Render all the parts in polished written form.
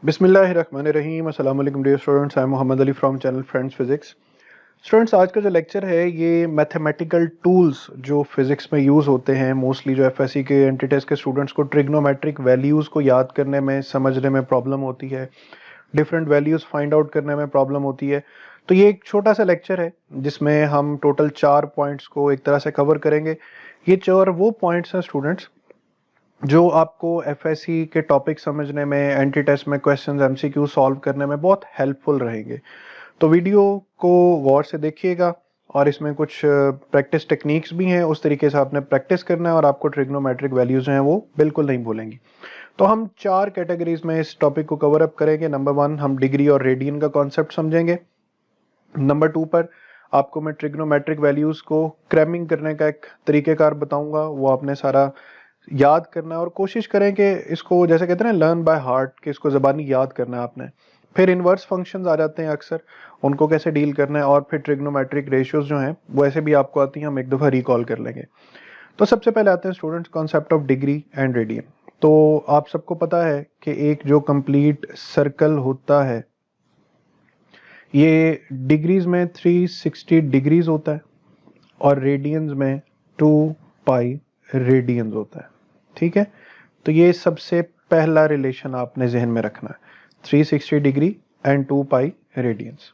बिस्मिल्लाहिर्रहमानिर्रहीम। अस्सलाम वालेकुम dear students, I am Mohammad Ali from channel friends physics. Students, आज का जो लेक्चर है ये मैथमेटिकल टूल्स जो फिजिक्स में यूज़ होते हैं, मोस्टली जो एफएससी के एंटी टेस्ट के स्टूडेंट्स को ट्रिग्नोमेट्रिक वैल्यूज़ को याद करने में, समझने में प्रॉब्लम होती है, डिफरेंट वैल्यूज़ फाइंड आउट करने में प्रॉब्लम होती है। तो ये एक छोटा सा लेक्चर है जिसमें हम टोटल 4 पॉइंट्स को एक तरह से कवर करेंगे। ये 4 वो पॉइंट्स हैं स्टूडेंट्स जो आपको एफएससी के टॉपिक समझने में, एंटी टेस्ट में क्वेश्चंस एमसीक्यू सॉल्व करने में बहुत हेल्पफुल रहेंगे। तो वीडियो को गौर से देखिएगा और इसमें कुछ प्रैक्टिस टेक्निक्स भी हैं, उस तरीके से आपने प्रैक्टिस करना है और आपको ट्रिग्नोमेट्रिक वैल्यूज हैं वो बिल्कुल नहीं भूलेंगी। तो हम 4 कैटेगरीज में इस टॉपिक को कवर अप करेंगे। नंबर 1 हम डिग्री और रेडियन का कॉन्सेप्ट समझेंगे। नंबर 2 पर आपको मैं ट्रिग्नोमेट्रिक वैल्यूज को क्रैमिंग करने का एक तरीकेकार बताऊंगा, वो आपने सारा याद करना है और कोशिश करें कि इसको, जैसे कहते हैं ना, लर्न बाय हार्ट, कि इसको ज़बानी याद करना है आपने। फिर इनवर्स फंक्शंस आ जाते हैं अक्सर, उनको कैसे डील करना है, और फिर ट्रिग्नोमेट्रिक रेशियोज जो हैं वो ऐसे भी आपको आती हैं, हम एक दफ़ा रिकॉल कर लेंगे। तो सबसे पहले आते हैं students concept of degree and radian. तो आप सबको पता है कि एक जो कंप्लीट सर्कल होता है ये डिग्रीज में 360 डिग्रीज होता है और रेडियंस में 2 पाई रेडियंस होता है। ठीक है, तो ये सबसे पहला रिलेशन आपने जहन में रखना है, 360 डिग्री एंड 2 पाई रेडियंस।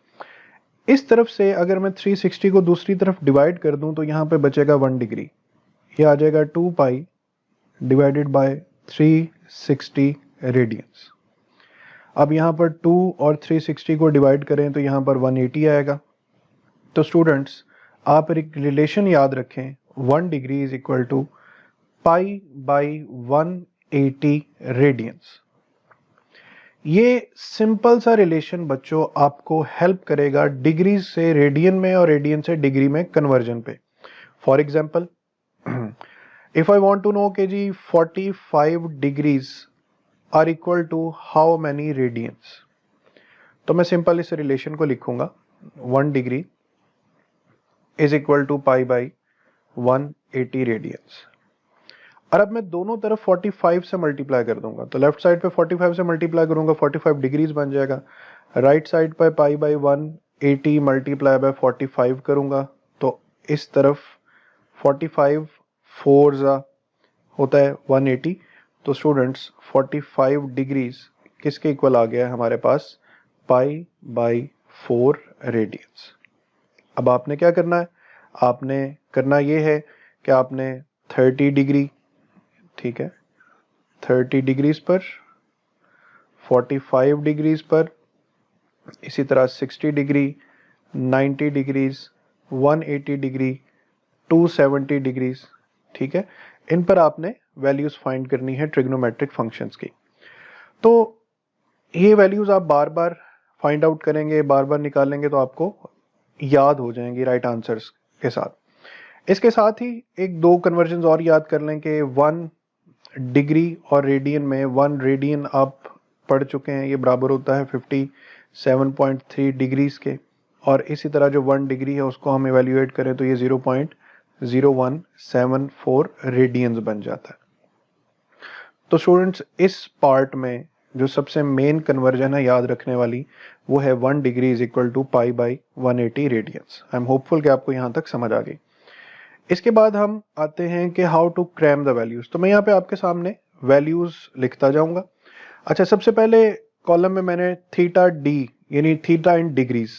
इस तरफ से अगर मैं 360 को दूसरी तरफ डिवाइड कर दूं तो यहाँ पे बचेगा 1 डिग्री, ये आ जाएगा 2 पाई डिवाइडेड बाय 360 रेडियंस। अब यहाँ पर 2 और 360 को डिवाइड करें तो यहाँ पर 180 आएगा। तो स्टूडेंट्स, आप एक रिलेशन याद रखें, 1 degree is equal to pi by 180 radians. ये सिंपल सा रिलेशन बच्चों आपको हेल्प करेगा डिग्री से रेडियन में और रेडियन से डिग्री में कन्वर्जन पे। For example, if I want to know के जी 45 degrees are equal to how many radians, तो मैं सिंपल इस रिलेशन को लिखूंगा, 1 degree is equal to pi by 180 radians. और अब मैं दोनों तरफ 45 से मल्टीप्लाई कर दूंगा, तो लेफ्ट साइड पे 45 से मल्टीप्लाई करूंगा, 45 डिग्रीज बन जाएगा। राइट साइड पे पाई बाई 180 मल्टीप्लाई बाय 45 करूंगा, तो इस तरफ 45 4 जा होता है 180। तो स्टूडेंट्स, 45 डिग्रीज किसके इक्वल आ गया है हमारे पास, पाई बाई 4 रेडियंस। अब आपने क्या करना है, आपने करना ये है कि आपने 30 डिग्री, ठीक है, 30 डिग्रीज पर, 45 डिग्रीज पर, इसी तरह 60 डिग्री, 90 डिग्रीज, 180 डिग्री, 270 डिग्रीज, ठीक है, इन पर आपने वैल्यूज फाइंड करनी है ट्रिग्नोमेट्रिक फंक्शंस की। तो ये वैल्यूज आप बार बार फाइंड आउट करेंगे, बार बार निकालेंगे तो आपको याद हो जाएंगी राइट आंसर्स के साथ। इसके साथ ही एक दो कन्वर्जन और याद कर लें कि 1 डिग्री और रेडियन में, 1 रेडियन आप पढ़ चुके हैं, ये बराबर होता है 57.3 डिग्रीज के, और इसी तरह जो 1 डिग्री है उसको हम इवेल्युएट करें तो ये 0.0174 रेडियंस बन जाता है। तो स्टूडेंट्स, इस पार्ट में जो सबसे मेन कन्वर्जन है याद रखने वाली, वो है 1 degree is equal to pi by 180 radians. I am hopeful कि आपको यहाँ तक समझ आ गई। इसके बाद हम आते हैं कि how to cram the values. तो मैं यहाँ पे आपके सामने वैल्यूज लिखता जाऊंगा। अच्छा, सबसे पहले कॉलम में मैंने थीटा डी यानी थीटा इन डिग्रीज,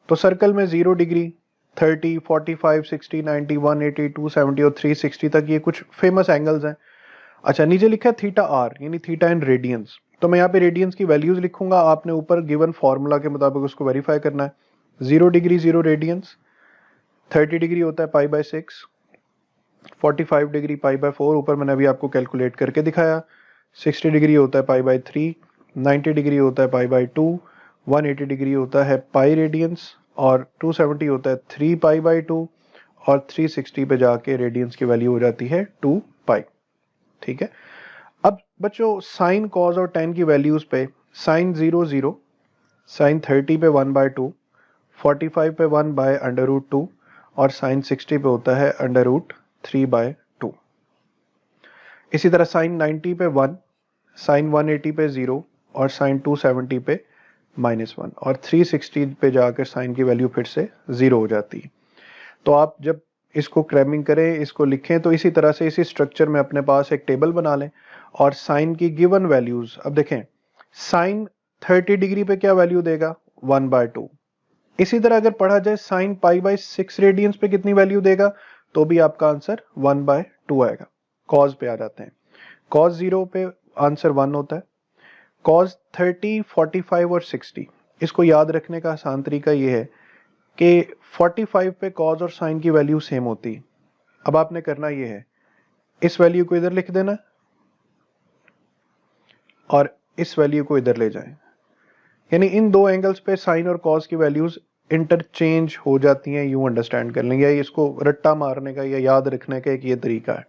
तो सर्कल में 0 डिग्री, 30, 45, 60, 90, 180, 270 और 360 तक ये कुछ फेमस एंगल्स हैं। अच्छा, नीचे लिखा है थीटा आर यानी थीटा इन रेडियंस, तो मैं यहाँ पे रेडियंस की वैल्यूज लिखूंगा, आपने ऊपर गिवन फॉर्मूला के मुताबिक उसको वेरीफाई करना है। 0 डिग्री 0 रेडियंस, 30 डिग्री होता है pi by 6, 45 degree pi by 4, ऊपर मैंने अभी आपको कैलकुलेट करके दिखाया। 60 डिग्री होता है पाई बाय 3, 90 डिग्री होता है पाई बाय 2, 180 डिग्री होता है पाई रेडियंस, और 270 होता है 3 पाई बाय 2, और 360 पे जाके रेडियंस की वैल्यू हो जाती है 2 पाई। ठीक है, अब बच्चों साइन, कॉस और टेन की वैल्यूज पे, साइन 0 0, साइन 30 पे 1 बाय 2, 45 पे 1 बाय अंडर रूट 2, और साइन 60 पे होता है अंडर रूट 3 बाय 2। इसी तरह साइन 90 पे 1, साइन 180 पे 0, और साइन 270 पे -1 और 360 पे जाकर साइन की वैल्यू फिर से 0 हो जाती है। तो आप जब इसको क्रैमिंग करें, इसको लिखें, तो इसी तरह से इसी स्ट्रक्चर में अपने पास एक टेबल बना लें और साइन की गिवन वैल्यूज, अब देखें साइन 30 डिग्री पे क्या वैल्यू देगा 1/2। इसी तरह अगर पढ़ा जाए साइन π/6 रेडियंस पे कितनी वैल्यू देगा, तो भी आपका आंसर 1/2 आएगा। कॉज पे आ जाते हैं, कॉज 0 पे आंसर 1 होता है। कॉज 30, 45 और 60, इसको याद रखने का आसान तरीका ये है कि 45 पे कॉज और साइन की वैल्यू सेम होती है। अब आपने करना ये है, इस वैल्यू को इधर लिख देना और इस वैल्यू को इधर ले जाएं, यानी इन दो एंगल्स पे साइन और कॉस की वैल्यूज इंटरचेंज हो जाती हैं, यूं अंडरस्टैंड कर लेंगे। या इसको रट्टा मारने का या याद रखने का एक ये तरीका है,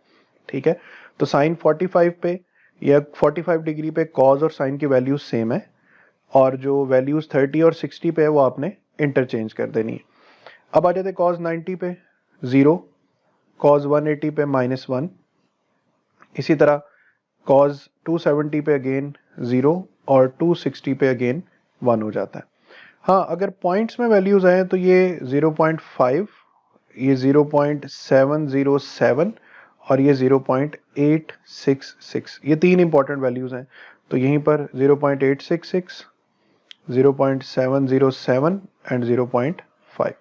ठीक है। तो साइन 45 पे या 45 डिग्री पे कॉस और साइन की वैल्यूज सेम है और जो वैल्यूज 30 और 60 पे है वो आपने इंटरचेंज कर देनी है। अब आ जाते कॉस 90 पे 0, कॉस 180 पे -1, इसी तरह कॉस 270 पे अगेन 0 और 260 पे अगेन 1 हो जाता है। हाँ, अगर पॉइंट्स में वैल्यूज आए तो ये 0.5, ये 0.707 और ये 0.866, ये तीन इंपॉर्टेंट वैल्यूज हैं। तो यहीं पर 0.866, 0.707 एंड 0.5।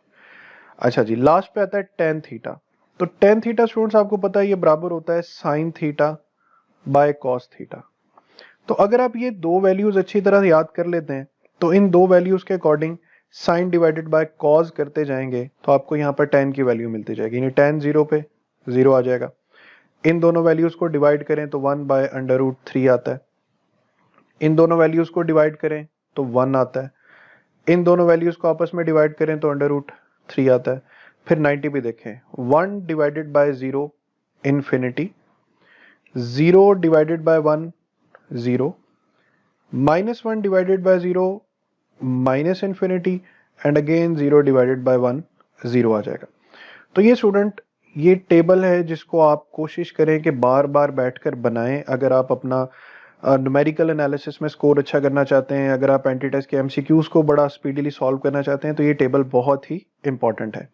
अच्छा जी, लास्ट पे आता है टेन थीटा। तो टेन थीटा स्टूडेंट्स आपको पता है ये बराबर होता है sine theta by cos theta. तो अगर आप ये दो वैल्यूज अच्छी तरह याद कर लेते हैं तो इन दो वैल्यूज के according sine divided by cos करते जाएंगे तो आपको यहाँ पर टेन की वैल्यू मिलती जाएगी, यानी टेन 0 पे 0 आ जाएगा। इन दोनों वैल्यूज को डिवाइड करें तो 1/√3 आता है। इन दोनों वैल्यूज को डिवाइड करें तो 1 आता है। इन दोनों वैल्यूज को आपस में डिवाइड करें तो √3 आता है। फिर 90 भी देखें, 1 divided by 0 infinity, 0 divided by 1 0, -1 divided by 0 minus infinity and again 0 divided by 1 0 आ जाएगा। तो ये स्टूडेंट ये टेबल है जिसको आप कोशिश करें कि बार बार बैठकर बनाएं। अगर आप अपना न्यूमेरिकल एनालिसिस में स्कोर अच्छा करना चाहते हैं, अगर आप एंटी टेस्ट के एमसीक्यूज को बड़ा स्पीडीली सॉल्व करना चाहते हैं, तो ये टेबल बहुत ही इंपॉर्टेंट है।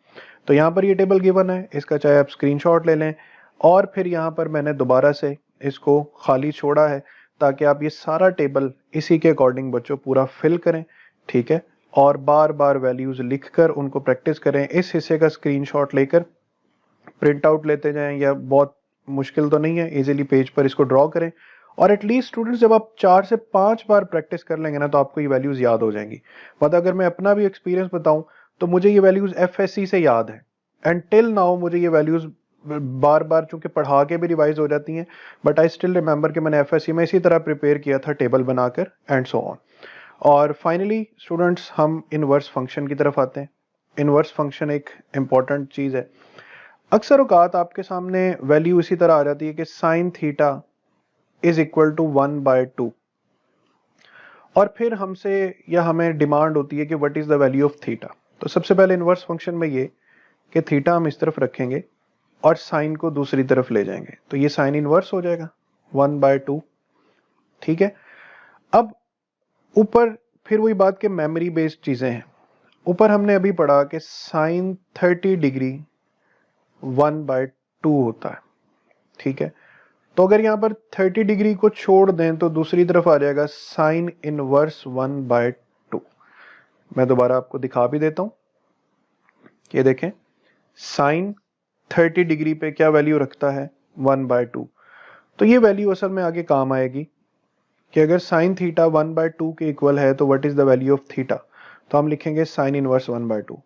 तो यहाँ पर ये टेबल गिवन है, इसका चाहे आप स्क्रीनशॉट ले लें और फिर यहाँ पर मैंने दोबारा से इसको खाली छोड़ा है ताकि आप ये सारा टेबल इसी के अकॉर्डिंग बच्चों पूरा फिल करें, ठीक है। और बार बार वैल्यूज लिखकर उनको प्रैक्टिस करें। इस हिस्से का स्क्रीनशॉट लेकर प्रिंट आउट लेते जाएं, या बहुत मुश्किल तो नहीं है, इजीली पेज पर इसको ड्रॉ करें। और एटलीस्ट स्टूडेंट्स जब आप 4 से 5 बार प्रैक्टिस कर लेंगे ना तो आपको ये वैल्यूज याद हो जाएंगी। मतलब अगर मैं अपना भी एक्सपीरियंस बताऊं तो मुझे ये वैल्यूज एफएससी से याद है एंड टिल नाउ मुझे ये वैल्यूज बार बार चूंकि पढ़ा के भी रिवाइज हो जाती हैं, बट आई स्टिल रिमेंबर कि मैंने एफएससी में इसी तरह प्रिपेयर किया था टेबल बनाकर एंड सो ऑन। और फाइनली स्टूडेंट्स हम इनवर्स फंक्शन की तरफ आते हैं। इनवर्स फंक्शन एक इंपॉर्टेंट चीज है। अक्सर औकात आपके सामने वैल्यू इसी तरह आ जाती है कि sine theta is equal to 1/2 और फिर हमसे या हमें डिमांड होती है कि what is the value of theta. तो सबसे पहले इनवर्स फंक्शन में ये कि थीटा हम इस तरफ रखेंगे और साइन को दूसरी तरफ ले जाएंगे, तो ये साइन इनवर्स हो जाएगा 1/2, ठीक है। अब ऊपर फिर वही बात के मेमोरी बेस्ड चीजें हैं। ऊपर हमने अभी पढ़ा कि साइन 30 डिग्री 1/2 होता है, ठीक है। तो अगर यहां पर 30 डिग्री को छोड़ दें तो दूसरी तरफ आ जाएगा साइन इनवर्स 1/2। मैं दोबारा आपको दिखा भी देता हूं, ये देखें साइन 30 डिग्री पे क्या वैल्यू रखता है 1/2। तो ये वैल्यू असल में आगे काम आएगी कि अगर साइन थीटा 1/2 के इक्वल है तो what is the value of theta, तो हम लिखेंगे साइन इनवर्स 1/2।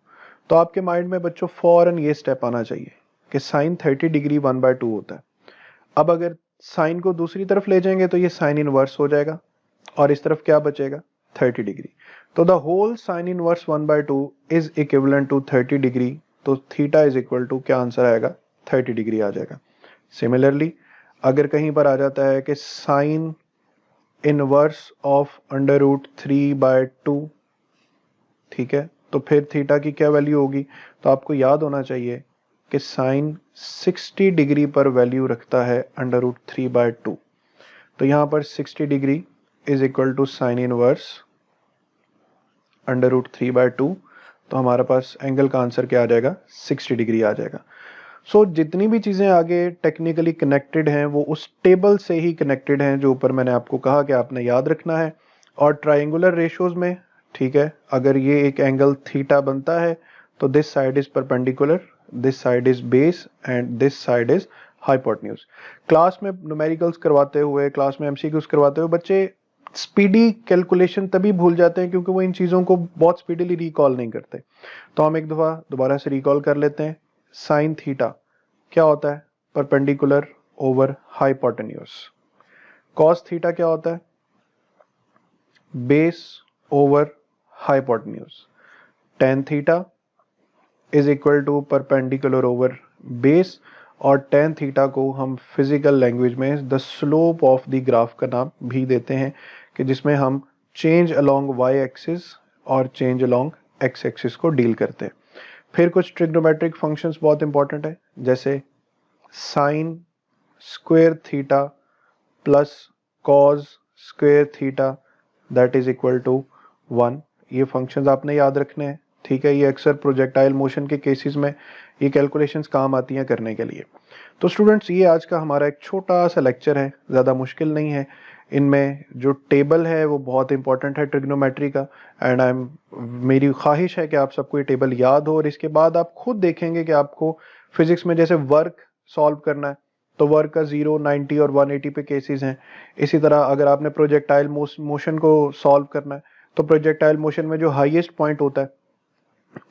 तो आपके माइंड में बच्चों फौरन ये स्टेप आना चाहिए कि साइन 30 डिग्री 1/2 होता है। अब अगर साइन को दूसरी तरफ ले जाएंगे तो ये साइन इनवर्स हो जाएगा और इस तरफ क्या बचेगा 30 डिग्री। तो the whole sine inverse 1/2 is equivalent to 30 degree. तो थीटा इज इक्वल टू क्या आंसर आएगा 30 डिग्री आ जाएगा। सिमिलरली अगर कहीं पर आ जाता है कि साइन इनवर्स ऑफ √3/2, ठीक है, तो फिर थीटा की क्या वैल्यू होगी, तो आपको याद होना चाहिए कि साइन 60 डिग्री पर वैल्यू रखता है √3/2। तो यहाँ पर 60 degree is equal to sine inverse √3/2, तो हमारे पास एंगल का आंसर क्या आ जाएगा, 60 डिग्री आ जाएगा। सो जितनी भी चीज़ें आगे टेक्निकली कनेक्टेड हैं वो उस टेबल से ही कनेक्टेड हैं जो ऊपर मैंने आपको कहा कि आपने याद रखना है। और ट्राइंगुलर रेशियोज में, ठीक है, अगर ये एक एंगल थीटा बनता है तो this side is perpendicular, this side is base and this side is hypotenuse. Class में न्यूमेरिकल्स करवाते हुए, क्लास में एमसीक्यूज करवाते हुए बच्चे स्पीडी कैलकुलेशन तभी भूल जाते हैं क्योंकि वो इन चीज़ों को बहुत स्पीडीली रिकॉल नहीं करते। तो हम एक दफ़ा दोबारा से रिकॉल कर लेते हैं। साइन थीटा क्या होता है, perpendicular over hypotenuse. Cos theta क्या होता है, base over hypotenuse. Tan theta is equal to perpendicular over base, और टेन थीटा को हम फिजिकल लैंग्वेज में the slope of the graph का नाम भी देते हैं, कि जिसमें हम चेंज अलोंग वाई एक्सिस और चेंज अलोंग एक्स एक्सिस को डील करते हैं। फिर कुछ ट्रिग्नोमेट्रिक फंक्शंस बहुत इंपॉर्टेंट है, जैसे sine square theta plus cos square theta that is equal to 1। ये फंक्शंस आपने याद रखने हैं, ठीक है। ये अक्सर प्रोजेक्टाइल मोशन के केसेस में ये कैलकुलेशंस काम आती हैं करने के लिए। तो स्टूडेंट्स, ये आज का हमारा एक छोटा सा लेक्चर है, ज़्यादा मुश्किल नहीं है। इनमें जो टेबल है वो बहुत इंपॉर्टेंट है ट्रिग्नोमेट्री का, एंड मेरी ख्वाहिश है कि आप सबको ये टेबल याद हो, और इसके बाद आप खुद देखेंगे कि आपको फिजिक्स में जैसे वर्क सॉल्व करना है तो वर्क का 0, 90 और 180 पे केसेस हैं। इसी तरह अगर आपने प्रोजेक्टाइल मोशन को सॉल्व करना है तो प्रोजेक्टाइल मोशन में जो हाईएस्ट पॉइंट होता है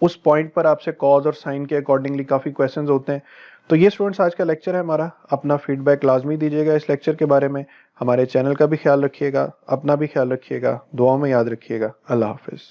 उस पॉइंट पर आपसे कॉज और साइन के अकॉर्डिंगली काफ़ी क्वेश्चंस होते हैं। तो ये स्टूडेंट्स आज का लेक्चर है हमारा। अपना फीडबैक लाजमी दीजिएगा इस लेक्चर के बारे में। हमारे चैनल का भी ख्याल रखिएगा, अपना भी ख्याल रखिएगा, दुआओं में याद रखिएगा। अल्लाह हाफिज़।